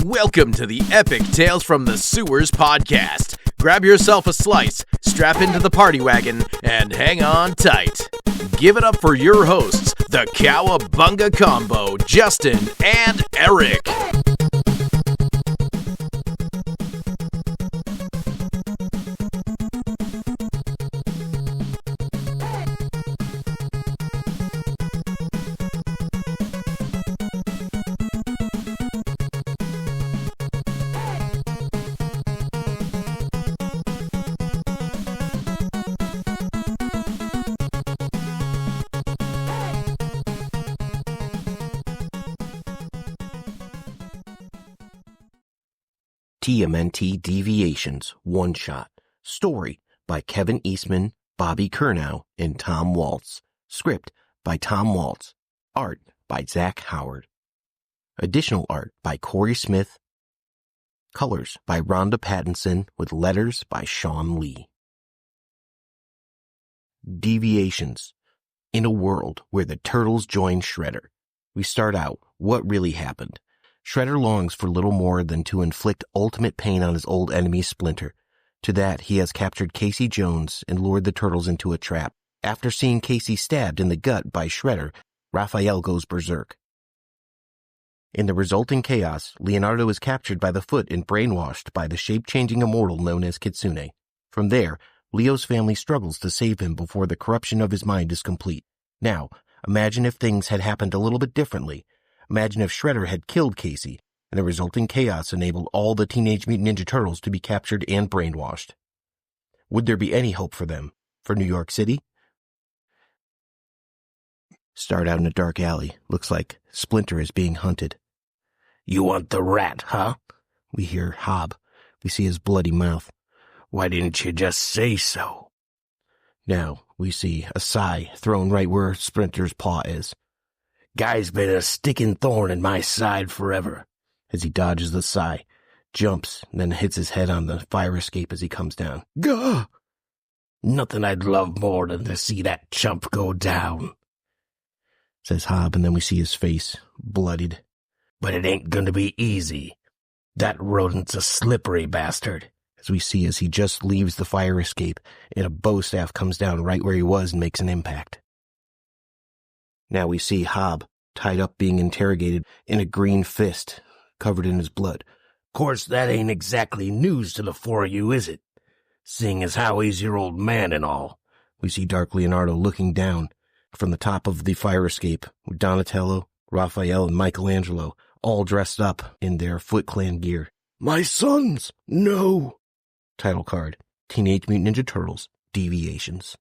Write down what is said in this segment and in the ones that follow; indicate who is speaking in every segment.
Speaker 1: Welcome to the Epic Tales from the Sewers podcast. Grab yourself a slice, strap into the party wagon, and hang on tight. Give it up for your hosts, the Cowabunga Combo, Justin and Eric.
Speaker 2: TMNT Deviations One Shot. Story by Kevin Eastman, Bobby Curnow, and Tom Waltz. Script by Tom Waltz. Art by Zach Howard. Additional art by Corey Smith. Colors by Rhonda Pattinson with letters by Sean Lee. Deviations. In a world where the Turtles join Shredder. We start out, what really happened? Shredder longs for little more than to inflict ultimate pain on his old enemy Splinter. To that, he has captured Casey Jones and lured the Turtles into a trap. After seeing Casey stabbed in the gut by Shredder, Raphael goes berserk. In the resulting chaos, Leonardo is captured by the Foot and brainwashed by the shape-changing immortal known as Kitsune. From there, Leo's family struggles to save him before the corruption of his mind is complete. Now, imagine if things had happened a little bit differently. Imagine if Shredder had killed Casey, and the resulting chaos enabled all the Teenage Mutant Ninja Turtles to be captured and brainwashed. Would there be any hope for them? For New York City? Start out in a dark alley. Looks like Splinter is being hunted. "You want the rat, huh?" We hear Hob. We see his bloody mouth. "Why didn't you just say so?" Now we see a sigh thrown right where Splinter's paw is. "Guy's been a sticking thorn in my side forever." As he dodges the sigh, jumps, and then hits his head on the fire escape as he comes down. "Gah! Nothing I'd love more than to see that chump go down," says Hob, and then we see his face, bloodied. "But it ain't gonna be easy. That rodent's a slippery bastard." As we see as he just leaves the fire escape, and a bow staff comes down right where he was and makes an impact. Now we see Hob, tied up being interrogated in a green fist, covered in his blood. "Course that ain't exactly news to the four of you, is it? Seeing as how he's your old man and all." We see Dark Leonardo looking down from the top of the fire escape with Donatello, Raphael, and Michelangelo all dressed up in their Foot Clan gear. "My sons, no!" Title card, Teenage Mutant Ninja Turtles, Deviations.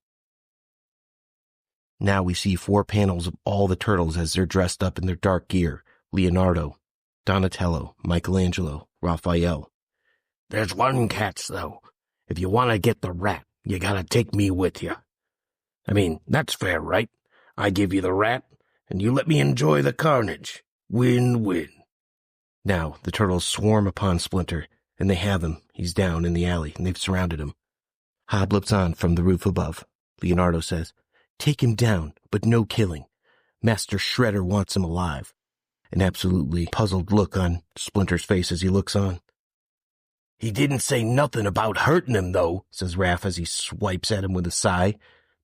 Speaker 2: Now we see 4 panels of all the Turtles as they're dressed up in their dark gear. Leonardo, Donatello, Michelangelo, Raphael. "There's one catch, though. If you want to get the rat, you gotta take me with you. I mean, that's fair, right? I give you the rat, and you let me enjoy the carnage. Win-win." Now the Turtles swarm upon Splinter, and they have him. He's down in the alley, and they've surrounded him. Hob looks on from the roof above. Leonardo says, "Take him down, but no killing. Master Shredder wants him alive." An absolutely puzzled look on Splinter's face as he looks on. "He didn't say nothing about hurting him, though," says Raph as he swipes at him with a sigh,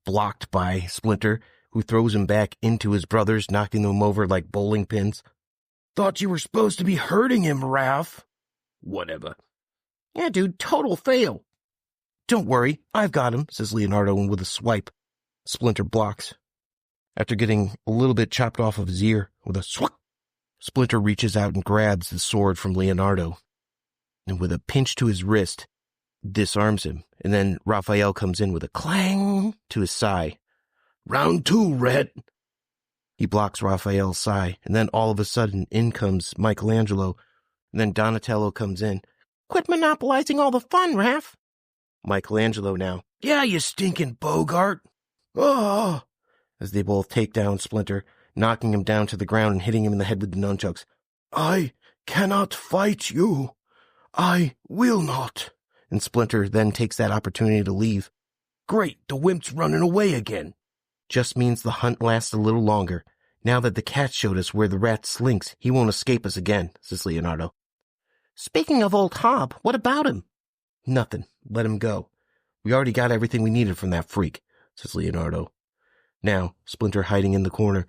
Speaker 2: blocked by Splinter, who throws him back into his brothers, knocking them over like bowling pins. "Thought you were supposed to be hurting him, Raph." "Whatever." "Yeah, dude, total fail." "Don't worry, I've got him," says Leonardo, and with a swipe, Splinter blocks. After getting a little bit chopped off of his ear with a swat, Splinter reaches out and grabs the sword from Leonardo, and with a pinch to his wrist, disarms him. And then Raphael comes in with a clang to his sigh. "Round 2, Red." He blocks Raphael's sigh, and then all of a sudden in comes Michelangelo, and then Donatello comes in. "Quit monopolizing all the fun, Raph." Michelangelo now. "Yeah, you stinking Bogart." "Oh!" As they both take down Splinter, knocking him down to the ground and hitting him in the head with the nunchucks. "I cannot fight you. I will not." And Splinter then takes that opportunity to leave. "Great, the wimp's running away again." Just means the hunt lasts a little longer. Now that the cat showed us where the rat slinks, he won't escape us again, says Leonardo. Speaking of old Hob, what about him? Nothing. Let him go. We already got everything we needed from that freak, says Leonardo. Now, Splinter hiding in the corner.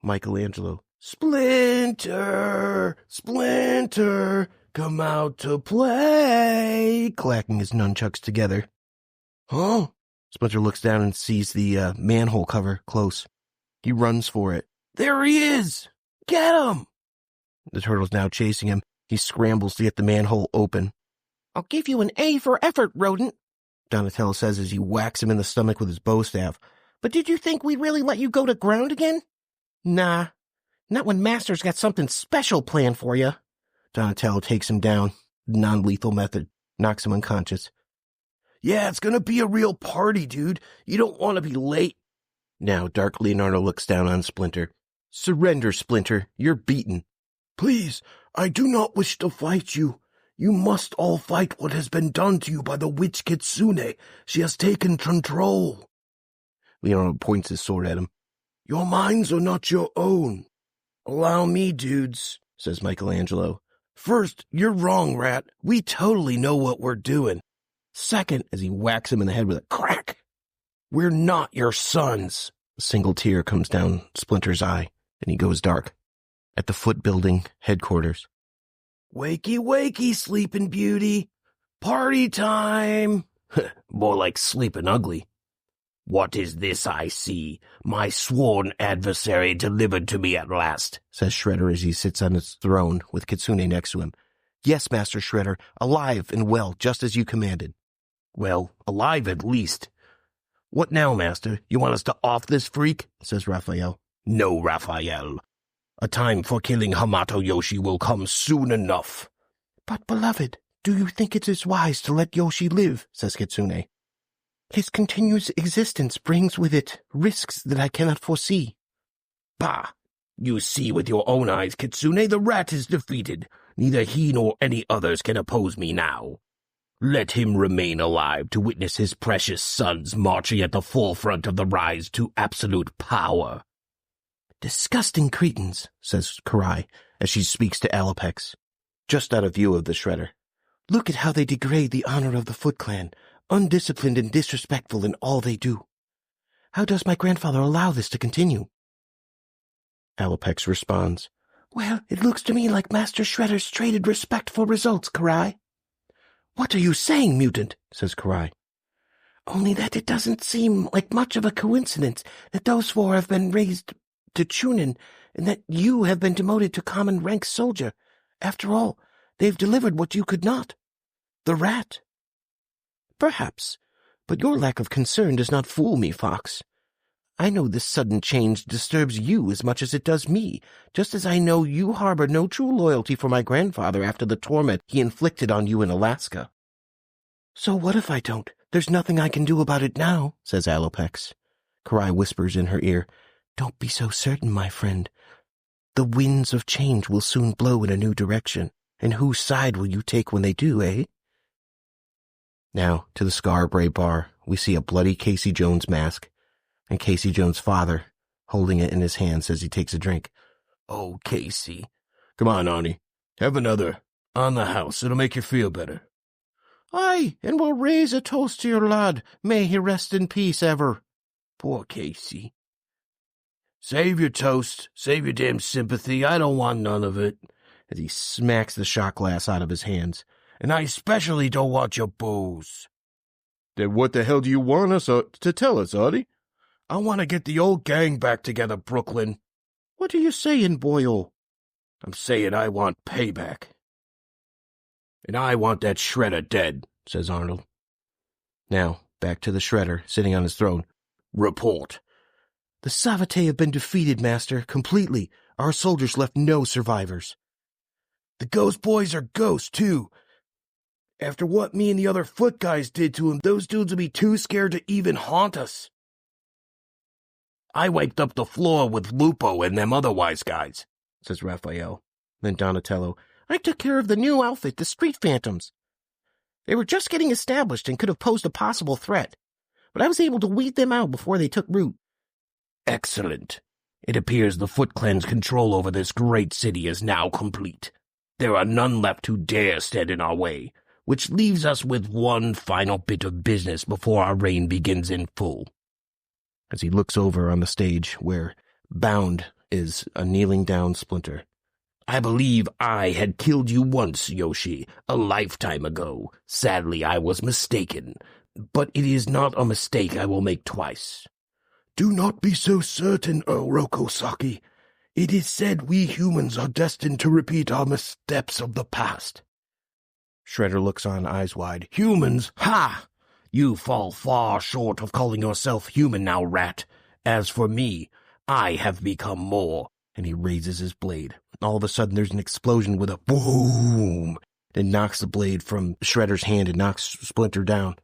Speaker 2: Michelangelo. Splinter! Splinter! Come out to play! Clacking his nunchucks together. Huh? Splinter looks down and sees the manhole cover close. He runs for it. There he is! Get him! The turtle's now chasing him. He scrambles to get the manhole open. I'll give you an A for effort, rodent, Donatello says as he whacks him in the stomach with his bow staff. But did you think we'd really let you go to ground again? Nah, not when Master's got something special planned for you. Donatello takes him down. Non-lethal method. Knocks him unconscious. Yeah, it's gonna be a real party, dude. You don't want to be late. Now, Dark Leonardo looks down on Splinter. Surrender, Splinter. You're beaten. Please, I do not wish to fight you. You must all fight what has been done to you by the witch Kitsune. She has taken control. Leonardo points his sword at him. Your minds are not your own. Allow me, dudes, says Michelangelo. First, you're wrong, Rat. We totally know what we're doing. Second, as he whacks him in the head with a crack, we're not your sons. A single tear comes down Splinter's eye, and he goes dark. At the Foot Building headquarters. Wakey, wakey, Sleeping Beauty. Party time. More like Sleeping Ugly. What is this I see? My sworn adversary delivered to me at last, says Shredder as he sits on his throne with Kitsune next to him. Yes, Master Shredder, alive and well, just as you commanded. Well, alive at least. What now, Master? You want us to off this freak? Says Raphael. No, Raphael. A time for killing Hamato Yoshi will come soon enough. But, beloved, do you think it is wise to let Yoshi live? Says Kitsune. His continuous existence brings with it risks that I cannot foresee. Bah! You see with your own eyes, Kitsune, the rat is defeated. Neither he nor any others can oppose me now. Let him remain alive to witness his precious sons marching at the forefront of the rise to absolute power. Disgusting cretins, says Karai, as she speaks to Alopex, just out of view of the Shredder. Look at how they degrade the honor of the Foot Clan, undisciplined and disrespectful in all they do. How does my grandfather allow this to continue? Alopex responds, Well, it looks to me like Master Shredder's traded respect for results, Karai. What are you saying, mutant? Says Karai. Only that it doesn't seem like much of a coincidence that those four have been raised to Chunin, and that you have been demoted to common rank soldier. After all, they've delivered what you could not. The rat. Perhaps, but your lack of concern does not fool me, Fox. I know this sudden change disturbs you as much as it does me, just as I know you harbor no true loyalty for my grandfather after the torment he inflicted on you in Alaska. So what if I don't? There's nothing I can do about it now, says Alopex. Karai whispers in her ear, Don't be so certain, my friend. The winds of change will soon blow in a new direction, and whose side will you take when they do, eh? Now, to the Scar-Bray bar, we see a bloody Casey Jones mask, and Casey Jones' father, holding it in his hands as he takes a drink. Oh, Casey. Come on, Arnie. Have another. On the house. It'll make you feel better. Aye, and we'll raise a toast to your lad. May he rest in peace ever. Poor Casey. Save your toast. Save your damn sympathy. I don't want none of it. As he smacks the shot glass out of his hands. And I especially don't want your booze. Then what the hell do you want us to tell us, Artie? I want to get the old gang back together, Brooklyn. What are you saying, boyo? I'm saying I want payback. And I want that Shredder dead, says Arnold. Now, back to the Shredder, sitting on his throne. Report. The Savate have been defeated, Master, completely. Our soldiers left no survivors. The Ghost Boys are ghosts, too. After what me and the other Foot guys did to him, those dudes will be too scared to even haunt us. I wiped up the floor with Lupo and them other wise guys, says Raphael. Then Donatello, I took care of the new outfit, the Street Phantoms. They were just getting established and could have posed a possible threat, but I was able to weed them out before they took root. Excellent. It appears the Foot Clan's control over this great city is now complete. There are none left who dare stand in our way, which leaves us with one final bit of business before our reign begins in full. As he looks over on the stage where, bound, is a kneeling down Splinter. I believe I had killed you once, Yoshi, a lifetime ago. Sadly, I was mistaken, but it is not a mistake I will make twice.
Speaker 3: Do not be so certain, Earl Rokosaki. It is said we humans are destined to repeat our missteps of the past.
Speaker 2: Shredder looks on, eyes wide. Humans? Ha! You fall far short of calling yourself human now, rat. As for me, I have become more. And he raises his blade. All of a sudden, there's an explosion with a boom. It knocks the blade from Shredder's hand and knocks Splinter down.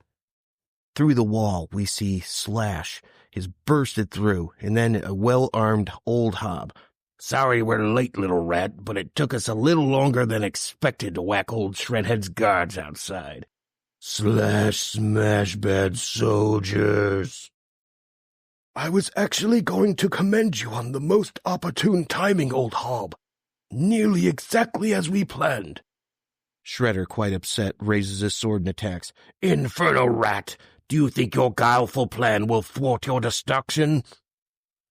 Speaker 2: Through the wall, we see Slash is bursted through, and then a well-armed old Hob. Sorry we're late, little rat, but it took us a little longer than expected to whack old Shredhead's guards outside. Slash smash bad soldiers.
Speaker 3: I was actually going to commend you on the most opportune timing, old Hob. Nearly exactly as we planned.
Speaker 2: Shredder, quite upset, raises his sword and attacks. Infernal rat! Do you think your guileful plan will thwart your destruction?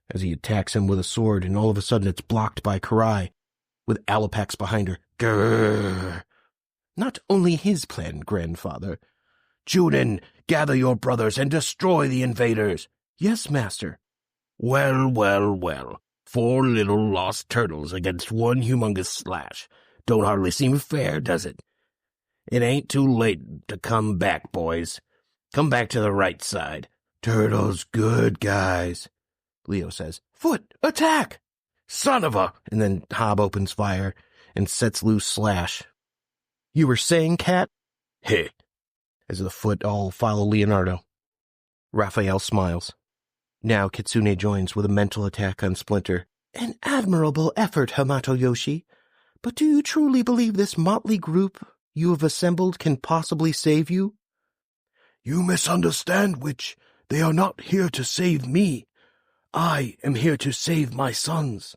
Speaker 2: As he attacks him with a sword, and all of a sudden it's blocked by Karai, with Alopex behind her. Grrr! Not only his plan, grandfather. Junin, gather your brothers and destroy the invaders. Yes, master. Well, well, well. 4 little lost turtles against one humongous Slash. Don't hardly seem fair, does it? It ain't too late to come back, boys. Come back to the right side. Turtles good, guys. Leo says, Foot, attack! Son of a... And then Hob opens fire and sets loose Slash. You were saying, Cat? Heh. As the Foot all follow Leonardo. Raphael smiles. Now Kitsune joins with a mental attack on Splinter. An admirable effort, Hamato Yoshi. But do you truly believe this motley group you have assembled can possibly save you?
Speaker 3: You misunderstand, Witch. They are not here to save me. I am here to save my sons.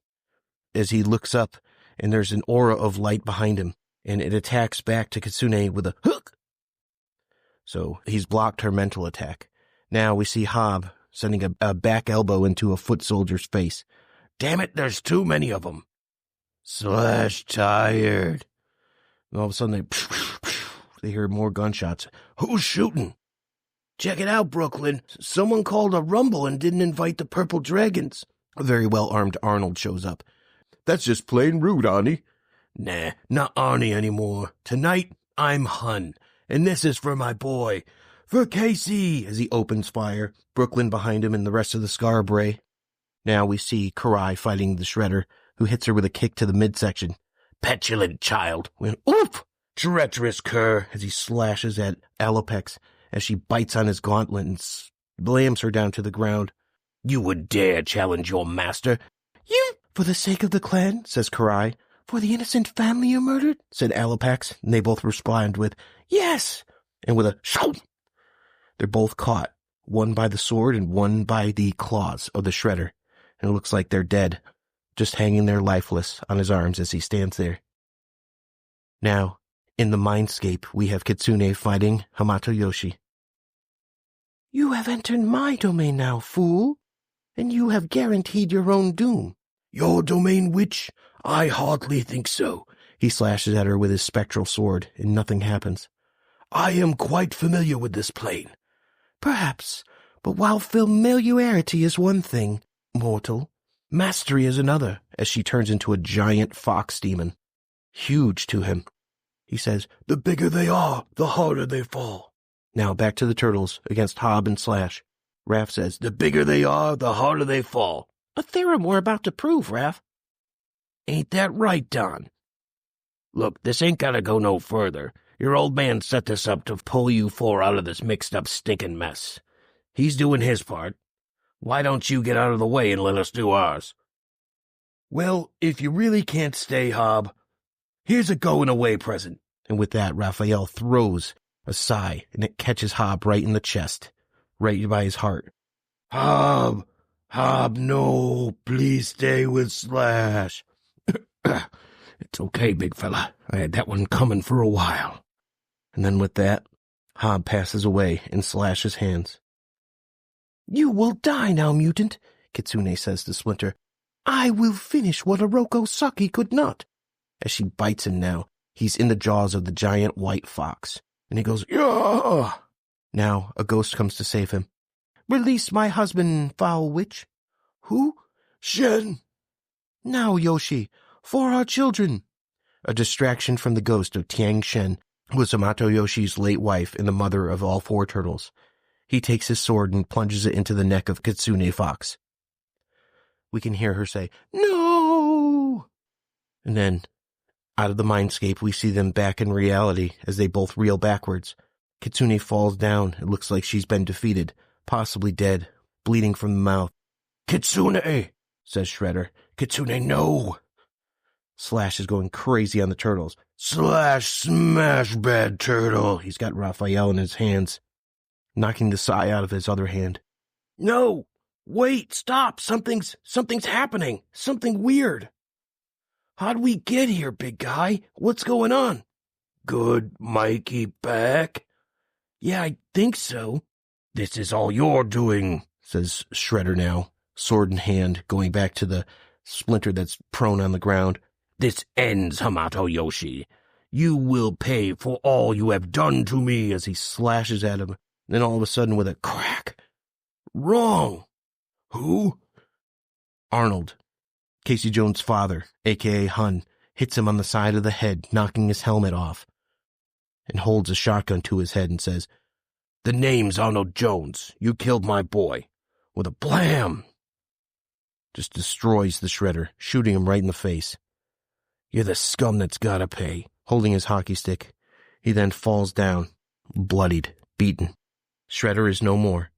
Speaker 2: As he looks up, and there's an aura of light behind him, and it attacks back to Kitsune with a hook. So he's blocked her mental attack. Now we see Hob sending a back elbow into a foot soldier's face. Damn it, there's too many of them. Slash tired. And all of a sudden they hear more gunshots. Who's shooting? Check it out, Brooklyn. Someone called a rumble and didn't invite the Purple Dragons. A very well-armed Arnold shows up. That's just plain rude, Arnie. Nah, not Arnie anymore. Tonight, I'm Hun, and this is for my boy. For Casey, as he opens fire. Brooklyn behind him and the rest of the Scar Bray. Now we see Karai fighting the Shredder, who hits her with a kick to the midsection. Petulant child. Went oop! Treacherous cur, as he slashes at Alopex, as she bites on his gauntlet and slams her down to the ground. You would dare challenge your master? You, for the sake of the clan, says Karai. For the innocent family you murdered, said Alopex, and they both respond with, yes! And with a shout, they're both caught, one by the sword and one by the claws of the Shredder, and it looks like they're dead, just hanging there lifeless on his arms as he stands there. Now, in the mindscape, we have Kitsune fighting Hamato Yoshi. You have entered my domain now, fool, and you have guaranteed your own doom.
Speaker 3: Your domain, Witch? I hardly think so.
Speaker 2: He slashes at her with his spectral sword, and nothing happens.
Speaker 3: I am quite familiar with this plane.
Speaker 2: Perhaps, but while familiarity is one thing, mortal, mastery is another, as she turns into a giant fox demon. Huge to him. He says,
Speaker 3: The bigger they are, the harder they fall.
Speaker 2: Now back to the turtles against Hob and Slash. Raph says,
Speaker 3: The bigger they are, the harder they fall.
Speaker 2: A theorem we're about to prove, Raph.
Speaker 3: Ain't that right, Don?
Speaker 2: Look, this ain't gotta go no further. Your old man set this up to pull you four out of this mixed-up stinking mess. He's doing his part. Why don't you get out of the way and let us do ours?
Speaker 3: Well, if you really can't stay, Hob, here's a going-away present.
Speaker 2: And with that, Raphael throws a sigh, and it catches Hob right in the chest, right by his heart.
Speaker 3: Hob, no, please stay with Slash. It's okay, big fella. I had that one coming for a while.
Speaker 2: And then with that, Hob passes away in Slash's hands.
Speaker 3: You will die now, mutant, Kitsune says to Splinter. I will finish what Oroko Saki could not.
Speaker 2: As she bites him now, he's in the jaws of the giant white fox, and he goes,
Speaker 3: Yeah!
Speaker 2: Now a ghost comes to save him.
Speaker 3: Release my husband, foul witch. Who? Shen. Now, Yoshi, for our children.
Speaker 2: A distraction from the ghost of Tiang Shen was Hamato Yoshi's late wife and the mother of all four turtles. He takes his sword and plunges it into the neck of Kitsune Fox. We can hear her say,
Speaker 3: No!
Speaker 2: And then, out of the mindscape, we see them back in reality as they both reel backwards. Kitsune falls down. It looks like she's been defeated, possibly dead, bleeding from the mouth.
Speaker 3: Kitsune,
Speaker 2: says Shredder.
Speaker 3: Kitsune, no!
Speaker 2: Slash is going crazy on the turtles.
Speaker 3: Slash, smash, bad turtle.
Speaker 2: He's got Raphael in his hands, knocking the sai out of his other hand.
Speaker 3: No! Wait, stop! Something's happening. Something weird. How'd we get here, big guy? What's going on? Good Mikey back? Yeah, I think so. This is all your doing,
Speaker 2: says Shredder now, sword in hand, going back to the Splinter that's prone on the ground.
Speaker 3: This ends, Hamato Yoshi. You will pay for all you have done to me,
Speaker 2: as he slashes at him. Then all of a sudden with a crack.
Speaker 3: Wrong. Who?
Speaker 2: Arnold, Casey Jones' father, a.k.a. Hun, hits him on the side of the head, knocking his helmet off, and holds a shotgun to his head and says,
Speaker 3: The name's Arnold Jones. You killed my boy. With a blam.
Speaker 2: Just destroys the Shredder, shooting him right in the face.
Speaker 3: You're the scum that's gotta pay.
Speaker 2: Holding his hockey stick, he then falls down, bloodied, beaten. Shredder is no more.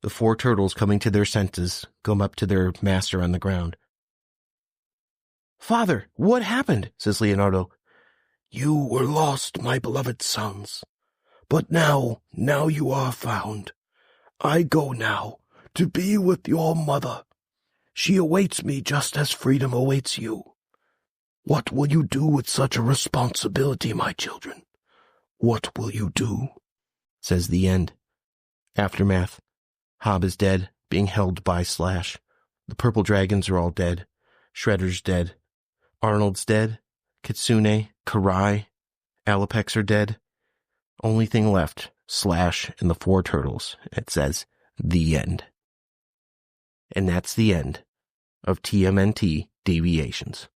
Speaker 2: The four turtles, coming to their senses, come up to their master on the ground.
Speaker 3: Father, what happened? Says Leonardo. You were lost, my beloved sons. But now you are found. I go now to be with your mother. She awaits me just as freedom awaits you. What will you do with such a responsibility, my children? What will you do?
Speaker 2: Says the end. Aftermath. Hob is dead, being held by Slash. The purple dragons are all dead. Shredder's dead. Arnold's dead. Kitsune, Karai, Alopex are dead. Only thing left, Slash and the four turtles. It says, the end. And that's the end of TMNT Deviations.